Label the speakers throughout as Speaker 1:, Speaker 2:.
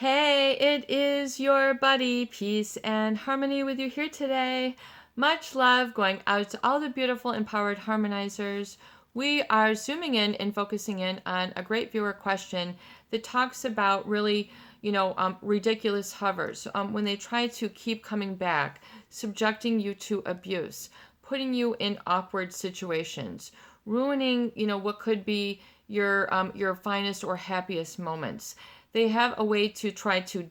Speaker 1: Hey, it is your buddy, Peace and Harmony, with you here today. Much love going out to all the beautiful, empowered harmonizers. We are zooming in and focusing in on a great viewer question that talks about really, ridiculous hovers. When they try to keep coming back, subjecting you to abuse, putting you in awkward situations, ruining, what could be your finest or happiest moments. They have a way to try to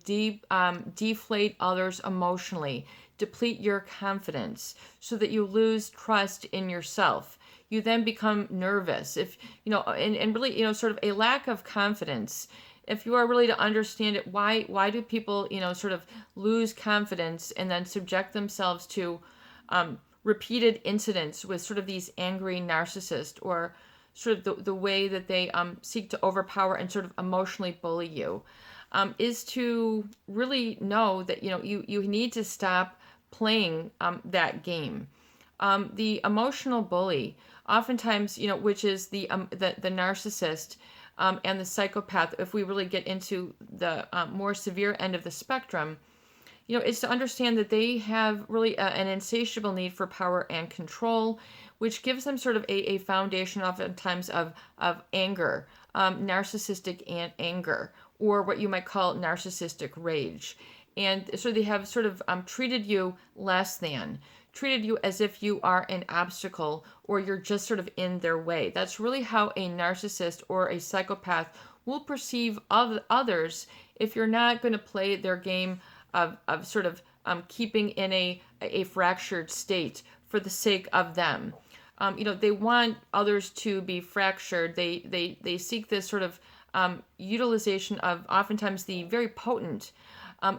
Speaker 1: deflate others emotionally, deplete your confidence so that you lose trust in yourself. You then become nervous. If, and really, sort of a lack of confidence. If you are really to understand it, why do people, sort of lose confidence and then subject themselves to repeated incidents with sort of these angry narcissists, or sort of the way that they seek to overpower and sort of emotionally bully you, is to really know that you need to stop playing that game. The emotional bully, oftentimes, which is the narcissist and the psychopath. If we really get into the more severe end of the spectrum, is to understand that they have really an insatiable need for power and control, which gives them sort of a foundation oftentimes of anger, narcissistic anger, or what you might call narcissistic rage. And so they have sort of treated you less than, treated you as if you are an obstacle or you're just sort of in their way. That's really how a narcissist or a psychopath will perceive others if you're not going to play their game of sort of keeping in a fractured state for the sake of them. They want others to be fractured. They seek this sort of utilization of oftentimes the very potent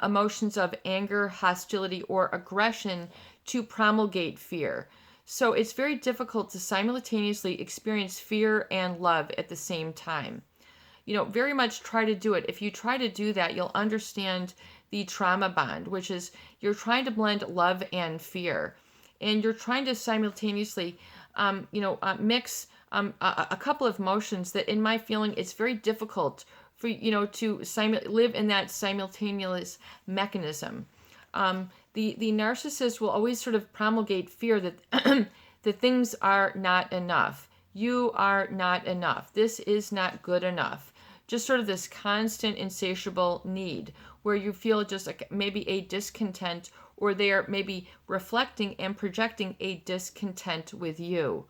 Speaker 1: emotions of anger, hostility, or aggression to promulgate fear. So it's very difficult to simultaneously experience fear and love at the same time. Very much try to do it. If you try to do that, you'll understand the trauma bond, which is you're trying to blend love and fear. And you're trying to simultaneously, mix a couple of emotions that, in my feeling, it's very difficult for, to live in that simultaneous mechanism. The narcissist will always sort of promulgate fear that, that things are not enough. You are not enough. This is not good enough. Just sort of this constant insatiable need where you feel just like maybe a discontent, or they are maybe reflecting and projecting a discontent with you,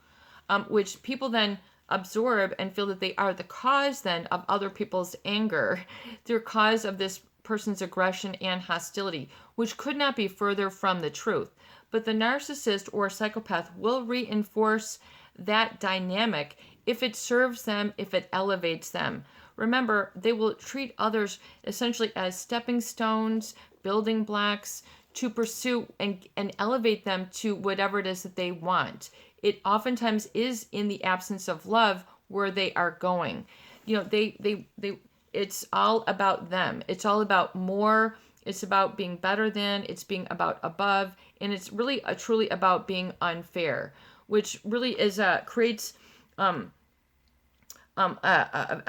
Speaker 1: which people then absorb and feel that they are the cause then of other people's anger. They're cause of this person's aggression and hostility, which could not be further from the truth. But the narcissist or psychopath will reinforce that dynamic if it serves them, if it elevates them. Remember, they will treat others essentially as stepping stones, building blocks to pursue and elevate them to whatever it is that they want. It oftentimes is in the absence of love where they are going. It's all about them. It's all about more. It's about being better than, it's being about above, and it's really truly about being unfair, which really is creates a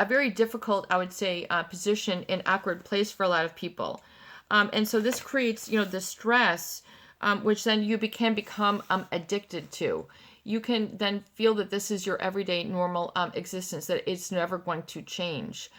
Speaker 1: very difficult, I would say, position and awkward place for a lot of people. And so this creates, the stress, which then you can become addicted to. You can then feel that this is your everyday normal existence, that it's never going to change.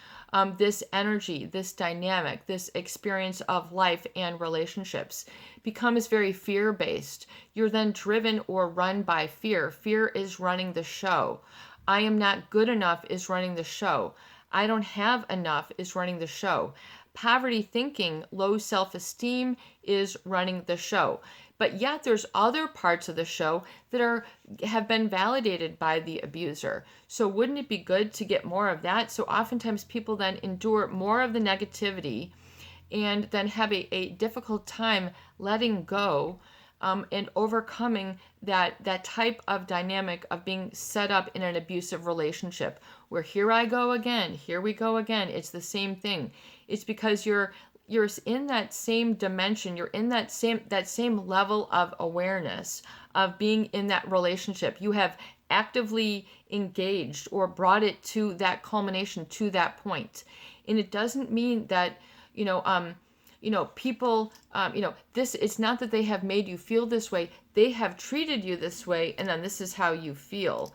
Speaker 1: This energy, this dynamic, this experience of life and relationships becomes very fear-based. You're then driven or run by fear. Fear is running the show. I am not good enough is running the show. I don't have enough is running the show. Poverty thinking, low self-esteem is running the show. But yet there's other parts of the show that have been validated by the abuser. So wouldn't it be good to get more of that? So oftentimes people then endure more of the negativity and then have a difficult time letting go and overcoming that type of dynamic of being set up in an abusive relationship where here I go again, here we go again. It's the same thing. It's because you're in that same dimension. You're in that same level of awareness of being in that relationship. You have actively engaged or brought it to that culmination, to that point. And it doesn't mean that People, this, it's not that they have made you feel this way. They have treated you this way, and then this is how you feel.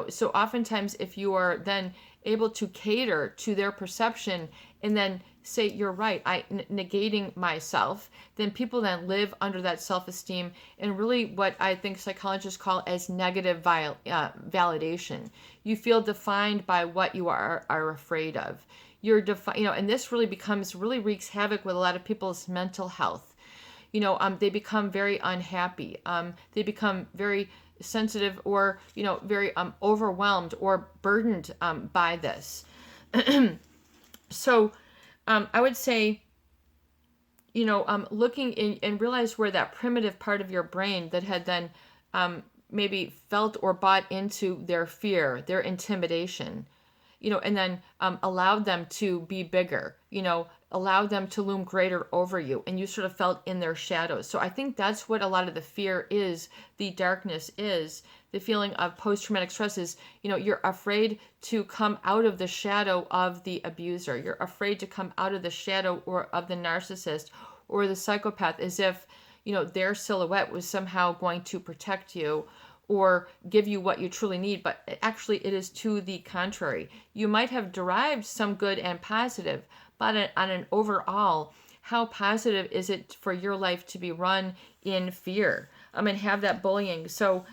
Speaker 1: So oftentimes if you are then able to cater to their perception and then say, you're right, negating myself, then people then live under that self-esteem and really what I think psychologists call as negative validation. You feel defined by what you are afraid of. You're and this really wreaks havoc with a lot of people's mental health. They become very unhappy. They become very sensitive or, very overwhelmed or burdened by this. So I would say, looking in and realize where that primitive part of your brain that had then maybe felt or bought into their fear, their intimidation, and then allowed them to be bigger, allowed them to loom greater over you, and you sort of felt in their shadows. So I think that's what a lot of the fear is, the darkness is, the feeling of post-traumatic stress is, you're afraid to come out of the shadow of the abuser. You're afraid to come out of the shadow or of the narcissist or the psychopath, as if, their silhouette was somehow going to protect you or give you what you truly need, but actually it is to the contrary. You might have derived some good and positive, but on an overall, how positive is it for your life to be run in fear and have that bullying? So,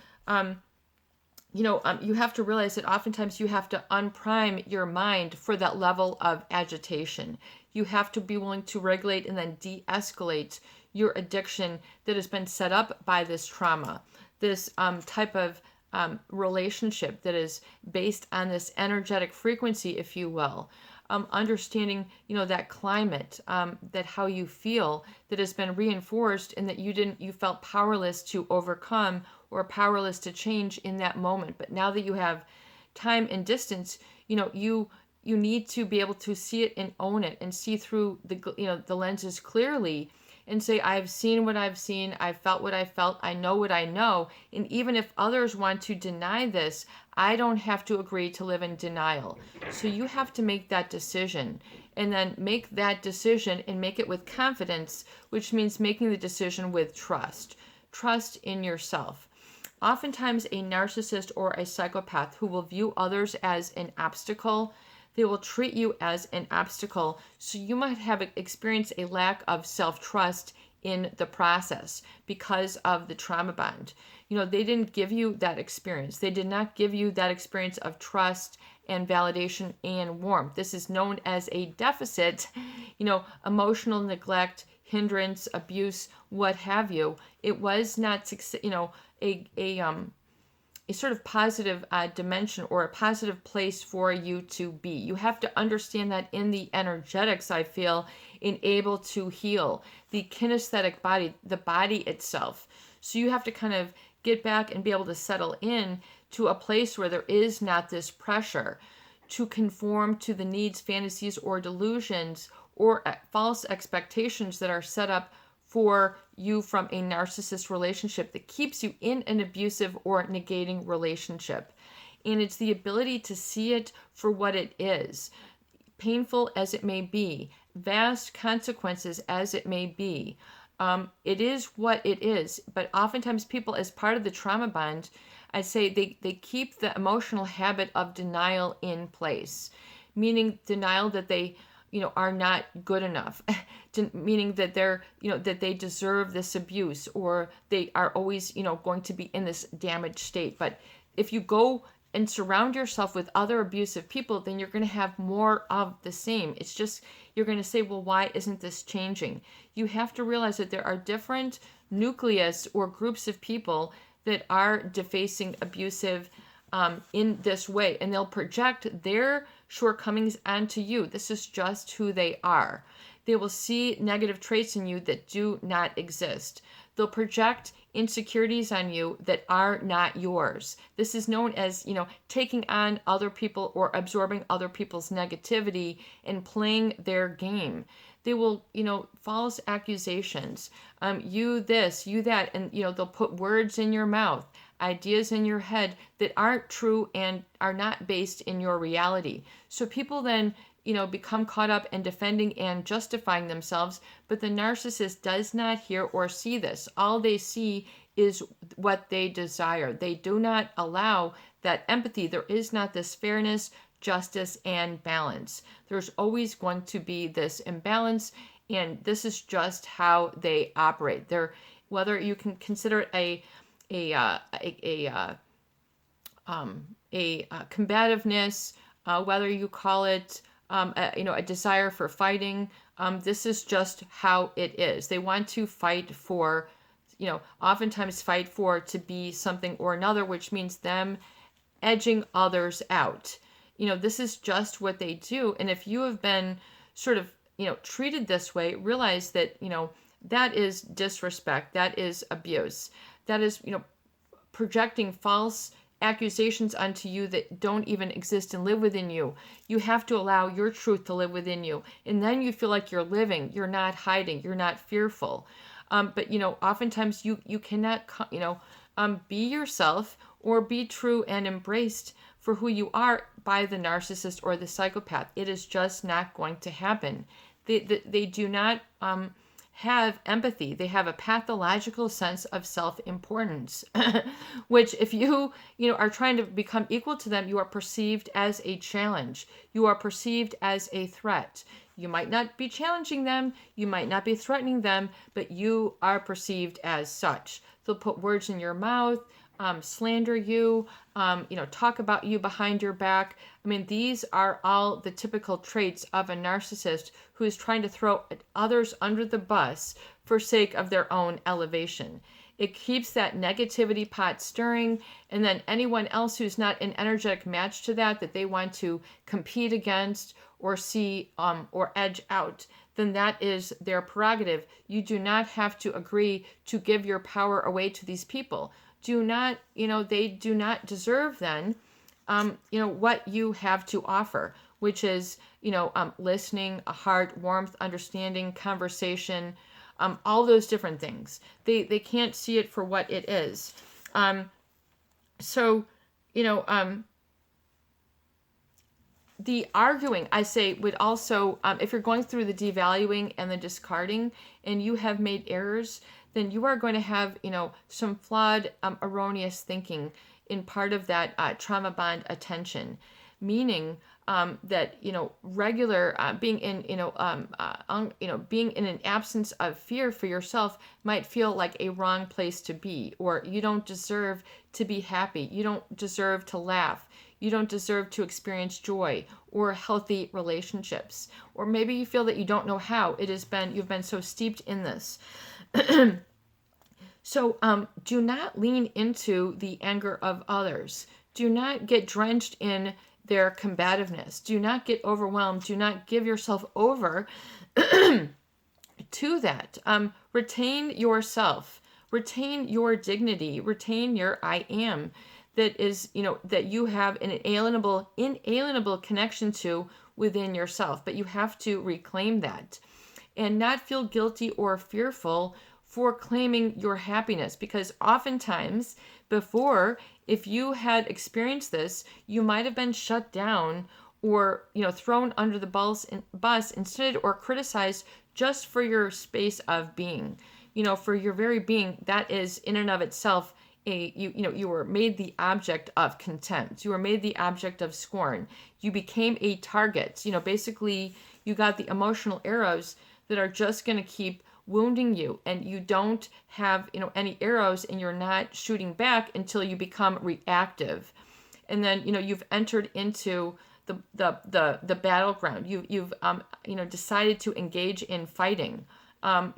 Speaker 1: you have to realize that oftentimes you have to unprime your mind for that level of agitation. You have to be willing to regulate and then de-escalate your addiction that has been set up by this trauma. This type of relationship that is based on this energetic frequency, if you will. Understanding, that climate, that how you feel, that has been reinforced and that you felt powerless to overcome or powerless to change in that moment. But now that you have time and distance, you need to be able to see it and own it and see through the lenses clearly and say, I've seen what I've seen, I've felt what I felt, I know what I know. And even if others want to deny this, I don't have to agree to live in denial. So you have to make that decision and then make that decision and make it with confidence, which means making the decision with trust in yourself. Oftentimes a narcissist or a psychopath who will view others as an obstacle, they will treat you as an obstacle. So you might have experienced a lack of self-trust in the process because of the trauma bond. They didn't give you that experience. They did not give you that experience of trust and validation and warmth. This is known as a deficit, emotional neglect, hindrance, abuse, what have you. It was not, a sort of positive dimension or a positive place for you to be. You have to understand that in the energetics, I feel, in able to heal the kinesthetic body, the body itself. So you have to kind of get back and be able to settle in to a place where there is not this pressure to conform to the needs, fantasies, or delusions or false expectations that are set up for you from a narcissist relationship that keeps you in an abusive or negating relationship. And it's the ability to see it for what it is, painful as it may be, vast consequences as it may be. It is what it is. But oftentimes people, as part of the trauma bond, I'd say they keep the emotional habit of denial in place, meaning denial that they are not good enough, meaning that they're, that they deserve this abuse or they are always, going to be in this damaged state. But if you go and surround yourself with other abusive people, then you're going to have more of the same. It's just, you're going to say, well, why isn't this changing? You have to realize that there are different nucleus or groups of people that are defacing, abusive, in this way, and they'll project their shortcomings onto you. This is just who they are. They will see negative traits in you that do not exist. They'll project insecurities on you that are not yours. This is known as, taking on other people or absorbing other people's negativity and playing their game. They will, false accusations, you this, you that, and, they'll put words in your mouth, ideas in your head that aren't true and are not based in your reality. So people then become caught up in defending and justifying themselves. But the narcissist does not hear or see this. All they see is what they desire. They do not allow that empathy. There is not this fairness, justice, and balance. There's always going to be this imbalance, and this is just how they operate. Whether you can consider it a combativeness, whether you call it a desire for fighting. This is just how it is. They want to fight for, oftentimes fight for to be something or another, which means them edging others out. This is just what they do. And if you have been sort of, treated this way, realize that, that is disrespect. That is abuse. That is, projecting false accusations onto you that don't even exist and live within you. You have to allow your truth to live within you. And then you feel like you're living, you're not hiding, you're not fearful. But, oftentimes you cannot, be yourself or be true and embraced for who you are by the narcissist or the psychopath. It is just not going to happen. They do not have empathy. They have a pathological sense of self-importance, which if you are trying to become equal to them, you are perceived as a challenge. You are perceived as a threat. You might not be challenging them, you might not be threatening them, but you are perceived as such. They'll put words in your mouth, slander you, talk about you behind your back. I mean, these are all the typical traits of a narcissist who is trying to throw others under the bus for sake of their own elevation. It keeps that negativity pot stirring, and then anyone else who's not an energetic match to that they want to compete against or see or edge out, then that is their prerogative. You do not have to agree to give your power away to these people. They do not deserve then, what you have to offer, which is, listening, a heart, warmth, understanding, conversation, all those different things. They can't see it for what it is. The arguing, I say, would also, if you're going through the devaluing and the discarding and you have made errors, then you are going to have, some flawed, erroneous thinking in part of that trauma bond attention, meaning that, regular being in, being in an absence of fear for yourself might feel like a wrong place to be, or you don't deserve to be happy. You don't deserve to laugh. You don't deserve to experience joy or healthy relationships. Or maybe you feel that you don't know how. You've been so steeped in this. So do not lean into the anger of others. Do not get drenched in their combativeness. Do not get overwhelmed. Do not give yourself over to that. Retain yourself. Retain your dignity. Retain your I am. That is, that you have an inalienable connection to within yourself. But you have to reclaim that and not feel guilty or fearful for claiming your happiness, because oftentimes before, if you had experienced this, you might have been shut down or, thrown under the bus instead, or criticized just for your space of being, for your very being. That is in and of itself you were made the object of contempt. You were made the object of scorn. You became a target. Basically you got the emotional arrows that are just going to keep wounding you, and you don't have any arrows, and you're not shooting back until you become reactive, and then you've entered into the battleground. You've decided to engage in fighting, but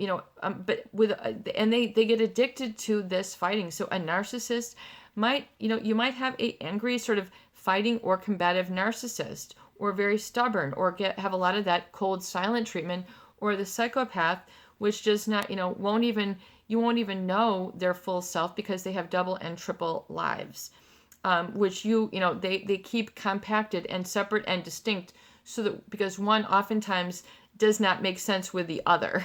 Speaker 1: and they get addicted to this fighting. So a narcissist might you might have a angry sort of fighting or combative narcissist, or very stubborn, or have a lot of that cold silent treatment, or the psychopath, which does not, you won't even know their full self, because they have double and triple lives, which they keep compacted and separate and distinct, so that because one oftentimes does not make sense with the other,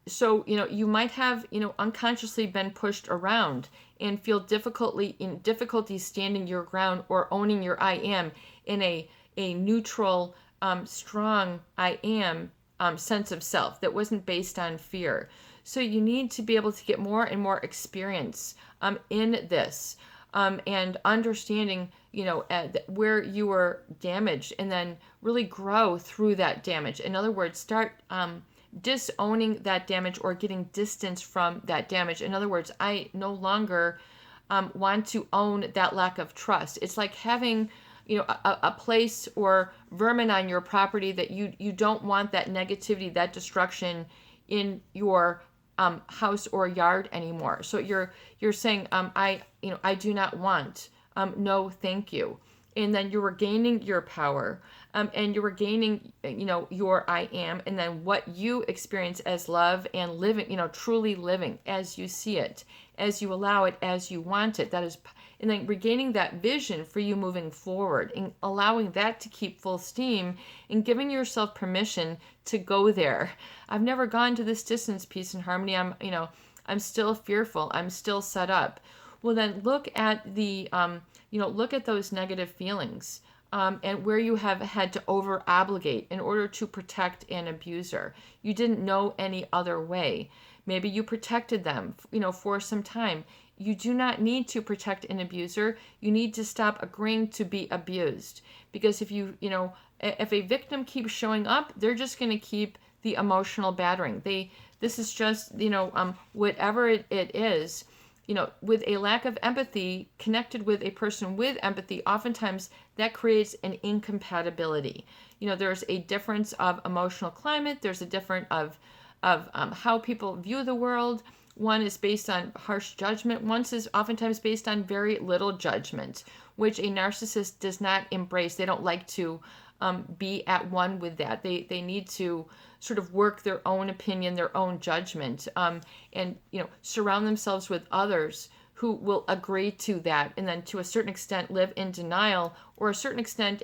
Speaker 1: So, you might have, unconsciously been pushed around and feel difficulty standing your ground or owning your I am in a neutral, strong I am sense of self that wasn't based on fear. So you need to be able to get more and more experience in this, and understanding, where you were damaged, and then really grow through that damage. In other words, start disowning that damage or getting distance from that damage. In other words, I no longer want to own that lack of trust. It's like having, a place or vermin on your property that you don't want that negativity, that destruction in your house or yard anymore. So you're saying, I do not want, no, thank you. And then you were gaining your power, and you were gaining, your I am, and then what you experience as love and living, truly living as you see it, as you allow it, as you want it. That is, and then regaining that vision for you moving forward, and allowing that to keep full steam, and giving yourself permission to go there. I've never gone to this distance, peace and harmony. I'm still fearful. I'm still set up. Well, then look at the, look at those negative feelings, and where you have had to over obligate in order to protect an abuser. You didn't know any other way. Maybe you protected them, for some time. You do not need to protect an abuser. You need to stop agreeing to be abused. Because if if a victim keeps showing up, they're just going to keep the emotional battering. This is just, whatever it is, with a lack of empathy connected with a person with empathy, oftentimes that creates an incompatibility. There's a difference of emotional climate. There's a difference of how people view the world. One is based on harsh judgment. One is oftentimes based on very little judgment, which a narcissist does not embrace. They don't like to be at one with that. They need to sort of work their own opinion, their own judgment, and surround themselves with others who will agree to that, and then to a certain extent live in denial, or a certain extent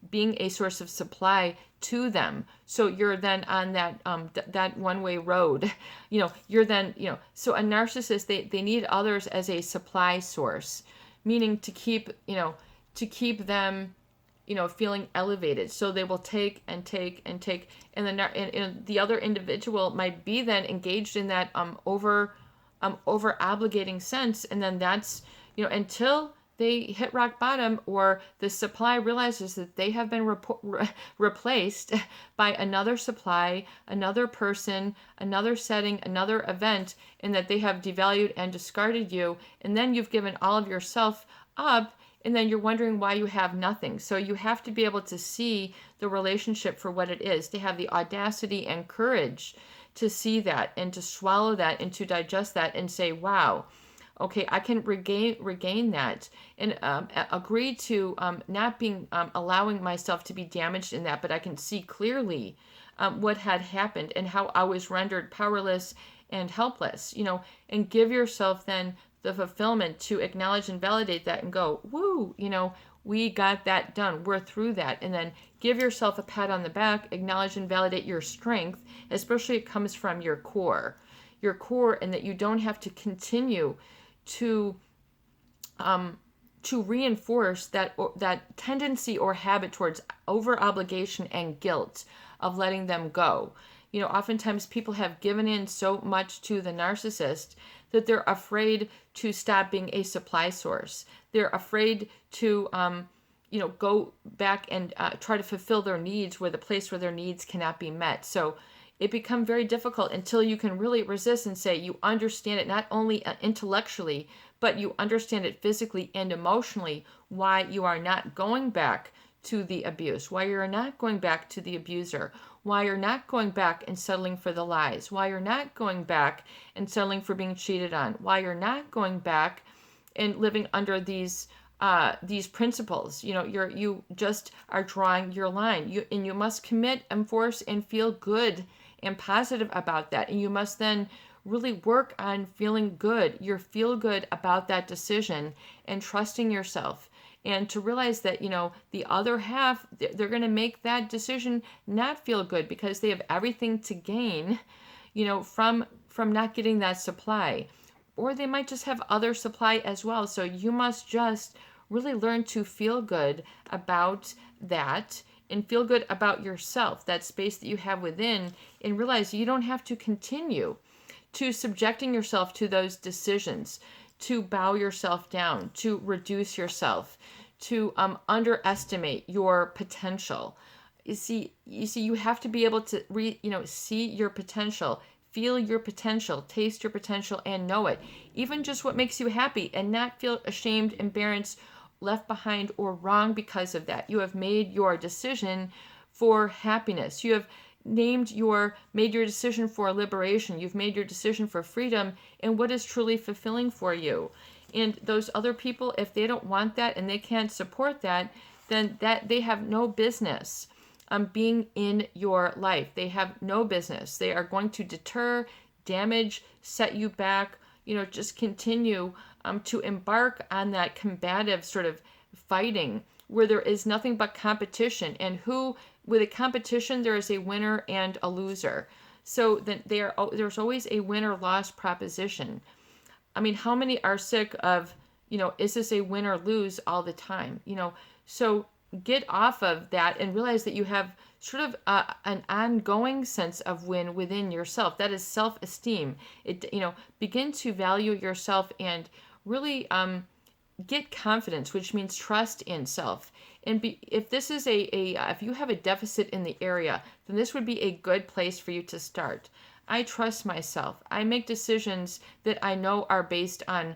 Speaker 1: being a source of supply to them. So you're then on that that one-way road. You're then, so a narcissist, they need others as a supply source, meaning to keep them feeling elevated. So they will take and take and take, and the other individual might be then engaged in that over obligating sense, and then that's until they hit rock bottom, or the supply realizes that they have been replaced by another supply, another person, another setting, another event, and that they have devalued and discarded you, and then you've given all of yourself up, and then you're wondering why you have nothing. So you have to be able to see the relationship for what it is, to have the audacity and courage to see that, and to swallow that, and to digest that, and say, wow, okay, I can regain that, and agree to not being allowing myself to be damaged in that, but I can see clearly what had happened, and how I was rendered powerless and helpless, and give yourself then the fulfillment to acknowledge and validate that, and go, woo, we got that done. We're through that. And then give yourself a pat on the back, acknowledge and validate your strength, especially it comes from your core, and that you don't have to continue to reinforce that tendency or habit towards over obligation and guilt of letting them go. Oftentimes people have given in so much to the narcissist that they're afraid to stop being a supply source. They're afraid to, go back and try to fulfill their needs where the place where their needs cannot be met. So it becomes very difficult until you can really resist and say you understand it, not only intellectually, but you understand it physically and emotionally, why you are not going back to the abuse, why you're not going back to the abuser, why you're not going back and settling for the lies, why you're not going back and settling for being cheated on, why you're not going back and living under these principles. You just are drawing your line. You must commit, enforce, and feel good and positive about that. And you must then really work on feeling good. Feel good about that decision, and trusting yourself. And to realize that, the other half, they're going to make that decision not feel good, because they have everything to gain, from not getting that supply. Or they might just have other supply as well. So you must just really learn to feel good about that and feel good about yourself, that space that you have within, and realize you don't have to continue to subjecting yourself to those decisions, to bow yourself down, to reduce yourself, to underestimate your potential. You have to be able to see your potential, feel your potential, taste your potential, and know it. Even just what makes you happy, and not feel ashamed, embarrassed, left behind, or wrong because of that. You have made your decision for happiness. You have made your decision for liberation. You've made your decision for freedom and what is truly fulfilling for you. And those other people, if they don't want that and they can't support that, then that they have no business being in your life. They have no business. They are going to deter, damage, set you back, just continue to embark on that combative sort of fighting where there is nothing but competition. And with a competition, there is a winner and a loser. So then there's always a win-or-loss proposition. I mean, how many are sick of, is this a win or lose all the time? So get off of that and realize that you have sort of an ongoing sense of win within yourself. That is self-esteem. Begin to value yourself and really get confidence, which means trust in self. And if this is if you have a deficit in the area, then this would be a good place for you to start. I trust myself. I make decisions that I know are based on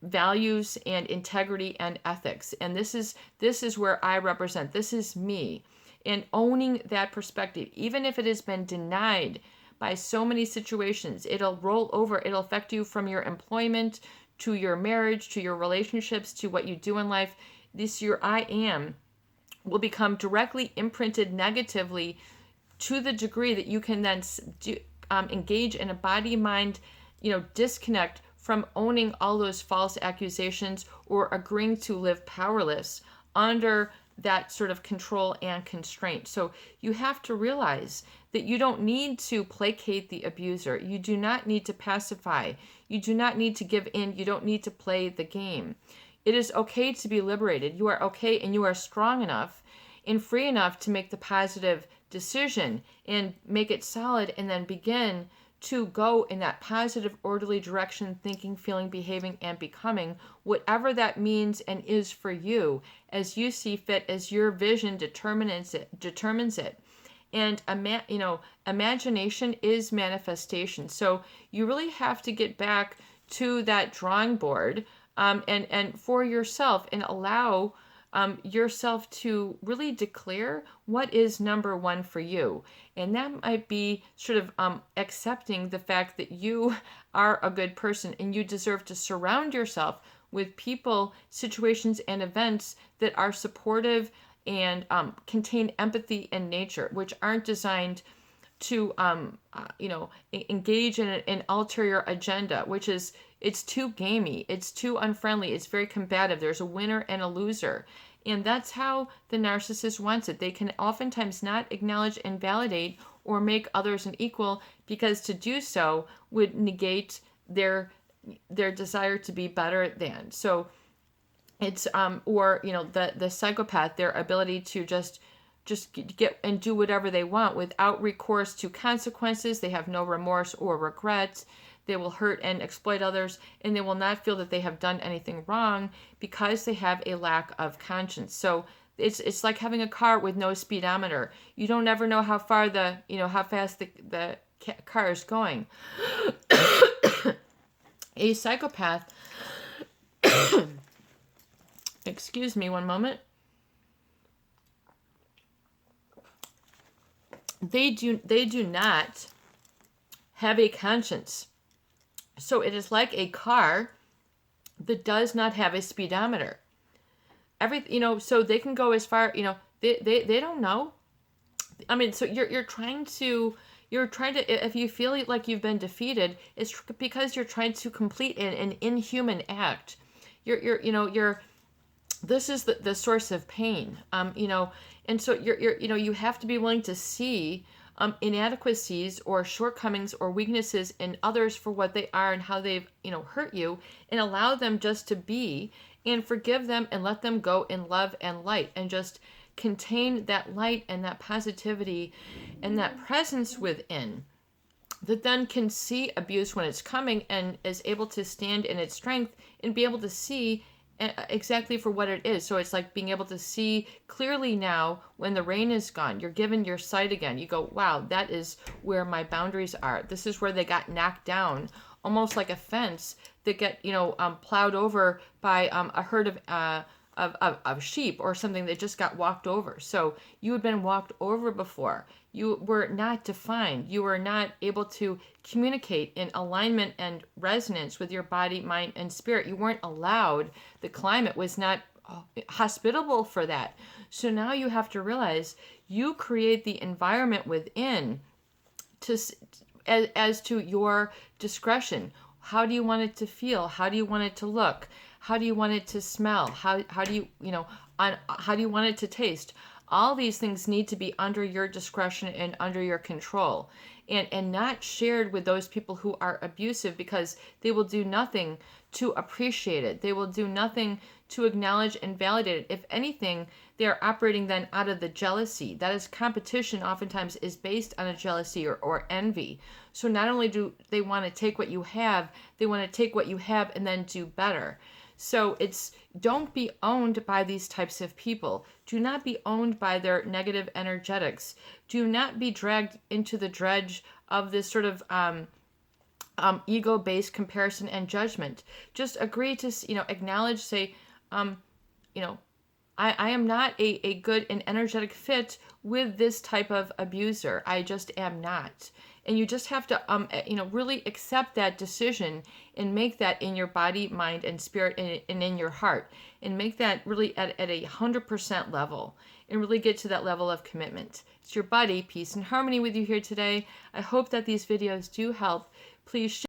Speaker 1: values and integrity and ethics. And this is where I represent. This is me. And owning that perspective, even if it has been denied by so many situations, it'll roll over. It'll affect you from your employment to your marriage, to your relationships, to what you do in life. Your I am will become directly imprinted negatively to the degree that you can then engage in a body-mind, disconnect from owning all those false accusations or agreeing to live powerless under that sort of control and constraint. So you have to realize that you don't need to placate the abuser. You do not need to pacify. You do not need to give in. You don't need to play the game. It is okay to be liberated. You are okay, and you are strong enough and free enough to make the positive decision and make it solid, and then begin to go in that positive, orderly direction, thinking, feeling, behaving, and becoming, whatever that means and is for you, as you see fit, as your vision determines it. And imagination is manifestation. So you really have to get back to that drawing board, and for yourself, and allow yourself to really declare what is number one for you. And that might be sort of accepting the fact that you are a good person and you deserve to surround yourself with people, situations, and events that are supportive and contain empathy in nature, which aren't designed to engage in an ulterior agenda, which is, it's too gamey, it's too unfriendly, it's very combative. There's a winner and a loser. And that's how the narcissist wants it. They can oftentimes not acknowledge and validate or make others an equal, because to do so would negate their desire to be better than. So it's the psychopath, their ability to just get and do whatever they want without recourse to consequences. They have no remorse or regret. They will hurt and exploit others, and they will not feel that they have done anything wrong because they have a lack of conscience. So it's like having a car with no speedometer. You don't ever know how far how fast the car is going. A psychopath, excuse me one moment. They do not have a conscience. So it is like a car that does not have a speedometer. So they can go as far, they don't know. I mean, so you're trying to, if you feel like you've been defeated, it's because you're trying to complete an inhuman act. This is the source of pain, and so you have to be willing to see inadequacies or shortcomings or weaknesses in others for what they are and how they've, hurt you, and allow them just to be, and forgive them and let them go in love and light, and just contain that light and that positivity and that presence within, that then can see abuse when it's coming and is able to stand in its strength and be able to see exactly for what it is. So it's like being able to see clearly now when the rain is gone. You're given your sight again. You go, wow, that is where my boundaries are. This is where they got knocked down, almost like a fence that get plowed over by a herd of sheep or something that just got walked over. So you had been walked over before. You were not defined. You were not able to communicate in alignment and resonance with your body, mind, and spirit. You weren't allowed. The climate was not hospitable for that. So now you have to realize you create the environment within to as to your discretion. How do you want it to feel? How do you want it to look? How do you want it to smell? How do you, how do you want it to taste? All these things need to be under your discretion and under your control, and not shared with those people who are abusive, because they will do nothing to appreciate it. They will do nothing to acknowledge and validate it. If anything, they are operating then out of the jealousy. That is, competition oftentimes is based on a jealousy or envy. So not only do they want to take what you have, they want to take what you have and then do better. So don't be owned by these types of people. Do not be owned by their negative energetics. Do not be dragged into the dredge of this sort of ego-based comparison and judgment. Just agree to, acknowledge, say, I am not a good and energetic fit with this type of abuser. I just am not. And you just have to, really accept that decision and make that in your body, mind, and spirit, and in your heart, and make that really at a 100% level, and really get to that level of commitment. It's your buddy, Peace and Harmony, with you here today. I hope that these videos do help. Please share.